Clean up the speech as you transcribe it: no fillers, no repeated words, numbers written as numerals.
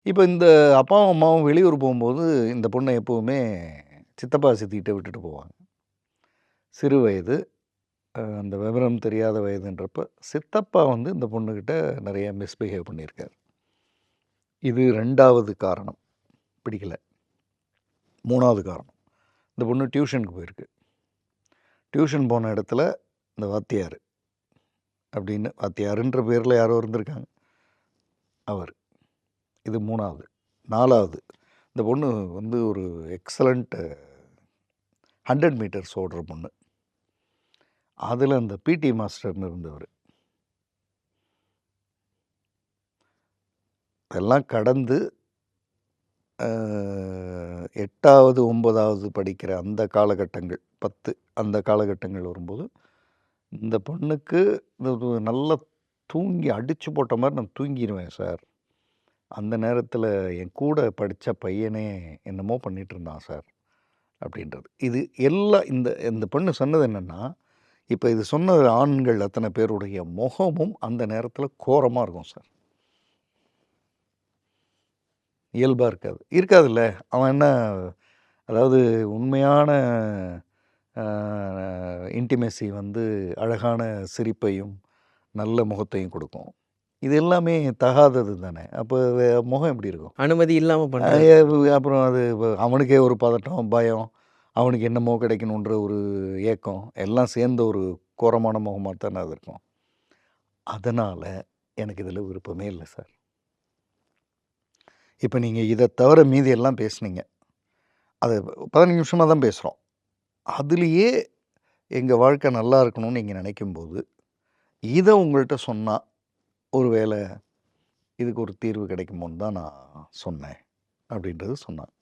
இப்ப இந்த அப்பாவும், அம்மாவும் வெளியூர் போம்போது, இந்த பொண்ண எப்பவுமே சித்தப்பா, சித்திகிட்ட விட்டுட்டு போவாங்க. சிறு வயது, அந்த விவரம் தெரியாத வயதுன்றப்ப, சித்தப்பா வந்து இந்த பொண்ணுகிட்ட நெறைய மிஸ்பிஹேவ் பண்ணியிருக்காரு. இது 2வது காரணம். பிடிக்கல. 3வது காரணம். இந்த பொண்ணு டியூஷனுக்கு போயிருக்கு. டியூஷன் போன இடத்துல இந்த வாத்தியார் அப்படின்னு வாத்தியாருன்ற பேர்ல யாரோ இருந்திருக்காங்க. அவர். இது 3வது. 4வது இந்த பொண்ணு வந்து ஒரு எக்ஸலண்ட் 100 மீட்டர்ஸ் ஓடுற பொண்ணு. அதில் அந்த பிடி மாஸ்டர்னு இருந்தவர். இதெல்லாம் கடந்து 8வது 9வது படிக்கிற அந்த காலகட்டங்கள் 10 அந்த காலகட்டங்கள் வரும்போது இந்த பொண்ணுக்கு நல்லா தூங்கி அடித்து போட்ட மாதிரி நான் தூங்கிடுவேன் சார். அந்த நேரத்தில் என் கூட படித்த பையனே என்னமோ பண்ணிகிட்டு இருந்தான் சார் அப்படின்றது. இது எல்லாம் இந்த இந்த பொண்ணு சொன்னது என்னென்னா, இப்போ இது சொன்ன ஆண்கள் அத்தனை பேருடைய முகமும் அந்த நேரத்தில் கோரமாக இருக்கும் சார். இயல்பாக இருக்காது. இருக்காதுல்ல. அவன் என்ன, அதாவது உண்மையான இன்டிமெசி வந்து அழகான சிரிப்பையும் நல்ல முகத்தையும் கொடுக்கும். இது எல்லாமே தகாதது தானே. அப்போ முகம் எப்படி இருக்கும்? அனுமதி இல்லாமல் பண்ணுறது. அப்புறம் அது அவனுக்கே ஒரு பதட்டம், பயம், அவனுக்கு என்னமோ கிடைக்கணுன்ற ஒரு ஏக்கம் எல்லாம் சேர்ந்த ஒரு கோரமான முகமாக தானே அது இருக்கும். அதனால் எனக்கு இதில் விருப்பமே இல்லை சார். இப்போ நீங்கள் இதை தவிர மீதி எல்லாம் பேசுனீங்க. அது 15 நிமிஷமாக தான் பேசுகிறோம். அதுலேயே எங்கள் வாழ்க்கை நல்லா இருக்கணும்னு நீங்கள் நினைக்கும்போது, இதை உங்கள்கிட்ட சொன்னால் ஒரு வேளை இதுக்கு ஒரு தீர்வு கிடைக்குமோன்னு தான் நான் சொன்னேன் அப்படின்றது சொன்னான்.